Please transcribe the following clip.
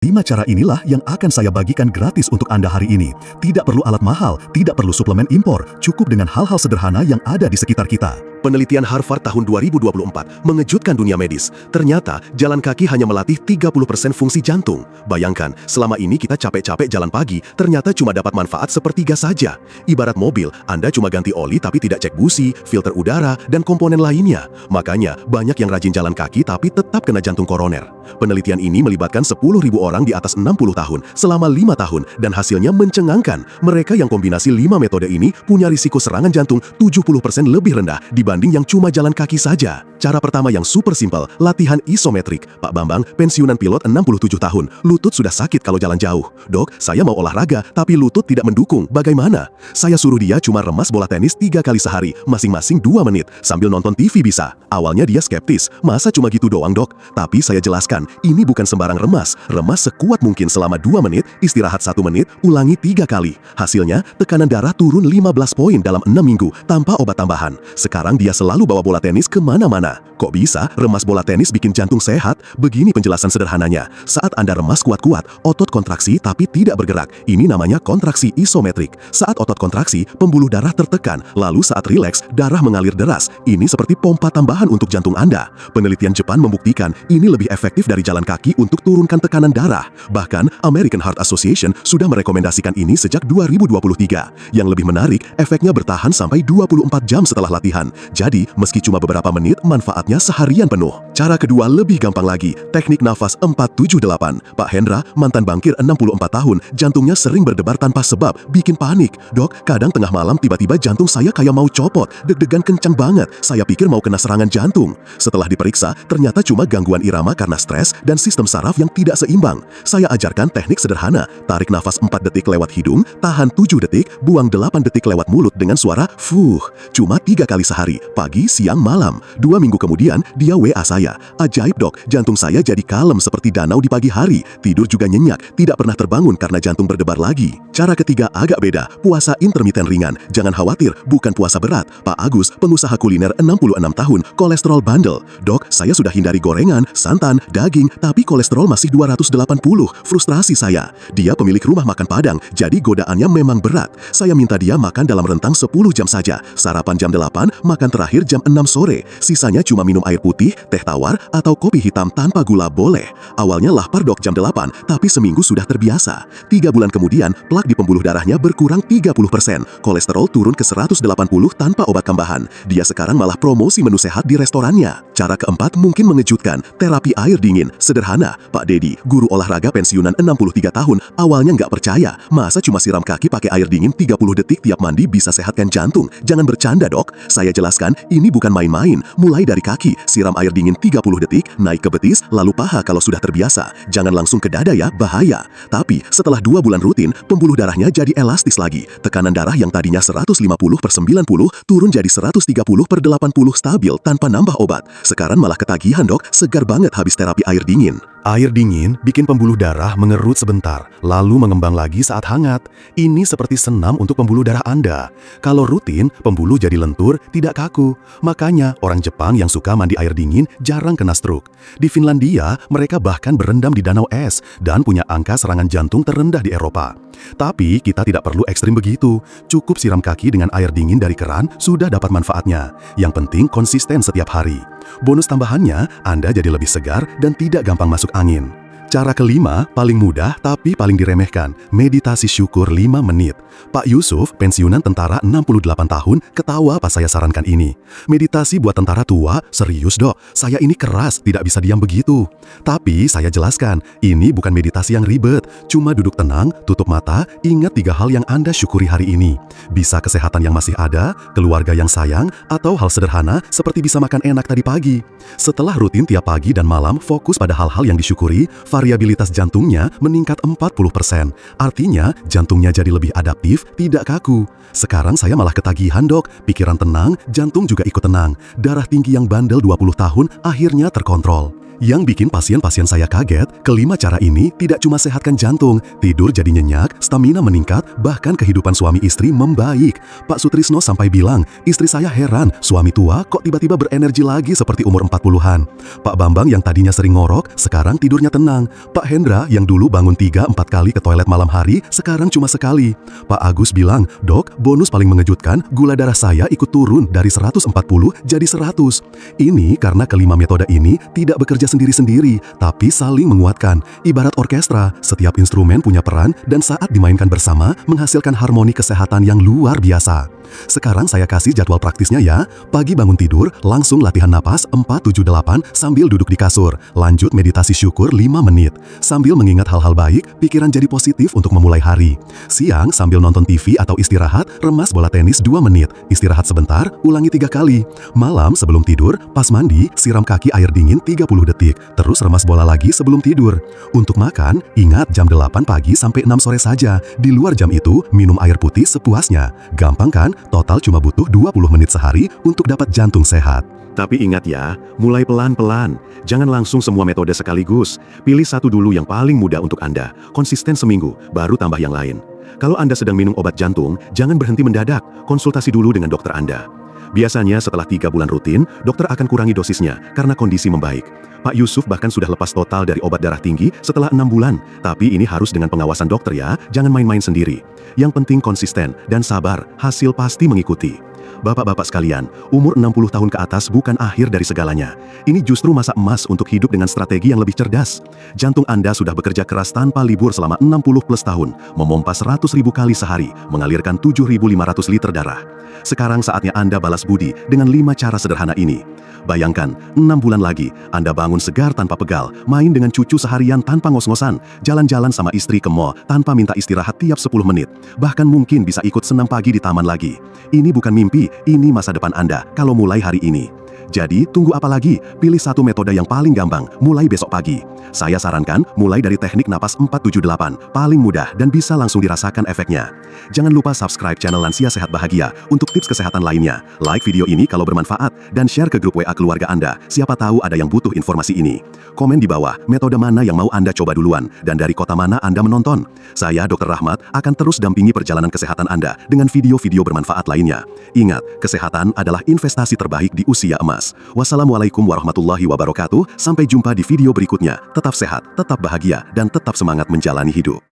5 cara inilah yang akan saya bagikan gratis untuk Anda hari ini. Tidak perlu alat mahal, tidak perlu suplemen impor, cukup dengan hal-hal sederhana yang ada di sekitar kita. Penelitian Harvard tahun 2024 mengejutkan dunia medis. Ternyata jalan kaki hanya melatih 30% fungsi jantung. Bayangkan, selama ini kita capek-capek jalan pagi, ternyata cuma dapat manfaat sepertiga saja. Ibarat mobil, Anda cuma ganti oli tapi tidak cek busi, filter udara, dan komponen lainnya. Makanya, banyak yang rajin jalan kaki tapi tetap kena jantung koroner. Penelitian ini melibatkan 10.000 orang di atas 60 tahun selama 5 tahun dan hasilnya mencengangkan. Mereka yang kombinasi 5 metode ini punya risiko serangan jantung 70% lebih rendah dibanding yang cuma jalan kaki saja. Cara pertama yang super simpel, latihan isometrik. Pak Bambang, pensiunan pilot 67 tahun, lutut sudah sakit kalau jalan jauh. Dok, saya mau olahraga, tapi lutut tidak mendukung. Bagaimana? Saya suruh dia cuma remas bola tenis 3 kali sehari, masing-masing 2 menit, sambil nonton TV bisa. Awalnya dia skeptis, masa cuma gitu doang dok? Tapi saya jelaskan, ini bukan sembarang remas. Remas sekuat mungkin selama 2 menit, istirahat 1 menit, ulangi 3 kali. Hasilnya, tekanan darah turun 15 poin dalam 6 minggu, tanpa obat tambahan. Sekarang dia selalu bawa bola tenis kemana-mana. Kok bisa remas bola tenis bikin jantung sehat? Begini penjelasan sederhananya. Saat Anda remas kuat-kuat, otot kontraksi tapi tidak bergerak. Ini namanya kontraksi isometrik. Saat otot kontraksi, pembuluh darah tertekan. Lalu saat rileks, darah mengalir deras. Ini seperti pompa tambahan untuk jantung Anda. Penelitian Jepang membuktikan ini lebih efektif dari jalan kaki untuk turunkan tekanan darah. Bahkan, American Heart Association sudah merekomendasikan ini sejak 2023. Yang lebih menarik, efeknya bertahan sampai 24 jam setelah latihan. Jadi, meski cuma beberapa menit, manfaatnya seharian penuh. Cara kedua lebih gampang lagi, teknik nafas 478. Pak Hendra, mantan bankir 64 tahun, jantungnya sering berdebar tanpa sebab, bikin panik. Dok, kadang tengah malam tiba-tiba jantung saya kayak mau copot, deg-degan kencang banget. Saya pikir mau kena serangan jantung. Setelah diperiksa, ternyata cuma gangguan irama karena stres dan sistem saraf yang tidak seimbang. Saya ajarkan teknik sederhana, tarik nafas 4 detik lewat hidung, tahan 7 detik, buang 8 detik lewat mulut dengan suara fuh. Cuma 3 kali sehari, pagi, siang, malam. 2 minggu kemudian, dia WA saya. Ajaib dok, jantung saya jadi kalem seperti danau di pagi hari. Tidur juga nyenyak, tidak pernah terbangun karena jantung berdebar lagi. Cara ketiga agak beda, puasa intermiten ringan. Jangan khawatir, bukan puasa berat. Pak Agus, pengusaha kuliner 66 tahun, kolesterol bandel. Dok, saya sudah hindari gorengan, santan, daging, tapi kolesterol masih 280. Frustrasi saya. Dia pemilik rumah makan Padang, jadi godaannya memang berat. Saya minta dia makan dalam rentang 10 jam saja. Sarapan jam 8, makan terakhir jam 6 sore. Sisanya cuma minum air putih, teh tawar, atau kopi hitam tanpa gula boleh. Awalnya lapar dok jam 8, tapi seminggu sudah terbiasa. 3 bulan kemudian, plak di pembuluh darahnya berkurang 30%. Kolesterol turun ke 180 tanpa obat tambahan. Dia sekarang malah promosi menu sehat di restorannya. Cara keempat mungkin mengejutkan, terapi air dingin. Sederhana, Pak Dedi, guru olahraga pensiunan 63 tahun, awalnya nggak percaya. Masa cuma siram kaki pakai air dingin 30 detik tiap mandi bisa sehatkan jantung? Jangan bercanda dok. Saya jelaskan, ini bukan main-main. Mulai dari kaki, siram air dingin 30 detik, naik ke betis, lalu paha kalau sudah terbiasa. Jangan langsung ke dada ya, bahaya. Tapi setelah 2 bulan rutin, pembuluh darahnya jadi elastis lagi. Tekanan darah yang tadinya 150/90 turun jadi 130/80 stabil tanpa nambah obat. Sekarang malah ketagihan dok, segar banget habis terapi air dingin. Air dingin bikin pembuluh darah mengerut sebentar, lalu mengembang lagi saat hangat. Ini seperti senam untuk pembuluh darah Anda. Kalau rutin, pembuluh jadi lentur, tidak kaku. Makanya orang Jepang yang suka mandi air dingin jarang kena stroke. Di Finlandia, mereka bahkan berendam di danau es dan punya angka serangan jantung terendah di Eropa. Tapi kita tidak perlu ekstrim begitu. Cukup siram kaki dengan air dingin dari keran, sudah dapat manfaatnya. Yang penting konsisten setiap hari. Bonus tambahannya, Anda jadi lebih segar dan tidak gampang masuk angin. Cara kelima, paling mudah tapi paling diremehkan, meditasi syukur 5 menit. Pak Yusuf, pensiunan tentara 68 tahun, ketawa pas saya sarankan ini. Meditasi buat tentara tua, serius dok, saya ini keras, tidak bisa diam begitu. Tapi saya jelaskan, ini bukan meditasi yang ribet, cuma duduk tenang, tutup mata, ingat 3 hal yang Anda syukuri hari ini. Bisa kesehatan yang masih ada, keluarga yang sayang, atau hal sederhana seperti bisa makan enak tadi pagi. Setelah rutin tiap pagi dan malam fokus pada hal-hal yang disyukuri, variabilitas jantungnya meningkat 40%. Artinya, jantungnya jadi lebih adaptif, tidak kaku. Sekarang saya malah ketagihan dok, pikiran tenang, jantung juga ikut tenang. Darah tinggi yang bandel 20 tahun akhirnya terkontrol. Yang bikin pasien-pasien saya kaget, kelima cara ini tidak cuma sehatkan jantung, tidur jadi nyenyak, stamina meningkat, bahkan kehidupan suami istri membaik. Pak Sutrisno sampai bilang, istri saya heran, suami tua kok tiba-tiba berenergi lagi seperti umur 40-an. Pak Bambang yang tadinya sering ngorok, sekarang tidurnya tenang. Pak Hendra yang dulu bangun 3-4 kali ke toilet malam hari, sekarang cuma sekali. Pak Agus bilang, dok, bonus paling mengejutkan, gula darah saya ikut turun dari 140 jadi 100. Ini karena kelima metode ini tidak bekerja sendiri-sendiri, tapi saling menguatkan. Ibarat orkestra, setiap instrumen punya peran dan saat dimainkan bersama menghasilkan harmoni kesehatan yang luar biasa. Sekarang saya kasih jadwal praktisnya ya. Pagi bangun tidur, langsung latihan napas 4-7-8 sambil duduk di kasur. Lanjut meditasi syukur 5 menit. Sambil mengingat hal-hal baik, pikiran jadi positif untuk memulai hari. Siang sambil nonton TV atau istirahat, remas bola tenis 2 menit. Istirahat sebentar, ulangi 3 kali. Malam sebelum tidur, pas mandi, siram kaki air dingin 30 detik. Terus remas bola lagi sebelum tidur. Untuk makan, ingat jam 8 pagi sampai 6 sore saja. Di luar jam itu, minum air putih sepuasnya. Gampang kan? Total cuma butuh 20 menit sehari untuk dapat jantung sehat. Tapi ingat ya, mulai pelan-pelan. Jangan langsung semua metode sekaligus. Pilih satu dulu yang paling mudah untuk Anda. Konsisten seminggu, baru tambah yang lain. Kalau Anda sedang minum obat jantung, jangan berhenti mendadak. Konsultasi dulu dengan dokter Anda. Biasanya setelah 3 bulan rutin, dokter akan kurangi dosisnya karena kondisi membaik. Pak Yusuf bahkan sudah lepas total dari obat darah tinggi setelah 6 bulan. Tapi ini harus dengan pengawasan dokter ya, jangan main-main sendiri. Yang penting konsisten dan sabar, hasil pasti mengikuti. Bapak-bapak sekalian, umur 60 tahun ke atas bukan akhir dari segalanya. Ini justru masa emas untuk hidup dengan strategi yang lebih cerdas. Jantung Anda sudah bekerja keras tanpa libur selama 60 plus tahun, memompa 100.000 kali sehari, mengalirkan 7.500 liter darah. Sekarang saatnya Anda balas budi dengan 5 cara sederhana ini. Bayangkan, 6 bulan lagi, Anda bangun segar tanpa pegal, main dengan cucu seharian tanpa ngos-ngosan, jalan-jalan sama istri ke mall tanpa minta istirahat tiap 10 menit, bahkan mungkin bisa ikut senam pagi di taman lagi. Ini bukan mimpi, ini masa depan Anda kalau mulai hari ini. Jadi, tunggu apa lagi? Pilih satu metode yang paling gampang, mulai besok pagi. Saya sarankan, mulai dari teknik napas 4-7-8, paling mudah dan bisa langsung dirasakan efeknya. Jangan lupa subscribe channel Lansia Sehat Bahagia untuk tips kesehatan lainnya. Like video ini kalau bermanfaat, dan share ke grup WA keluarga Anda, siapa tahu ada yang butuh informasi ini. Komen di bawah, metode mana yang mau Anda coba duluan, dan dari kota mana Anda menonton. Saya, Dr. Rahmat, akan terus dampingi perjalanan kesehatan Anda dengan video-video bermanfaat lainnya. Ingat, kesehatan adalah investasi terbaik di usia emas. Wassalamualaikum warahmatullahi wabarakatuh. Sampai jumpa di video berikutnya. Tetap sehat, tetap bahagia, dan tetap semangat menjalani hidup.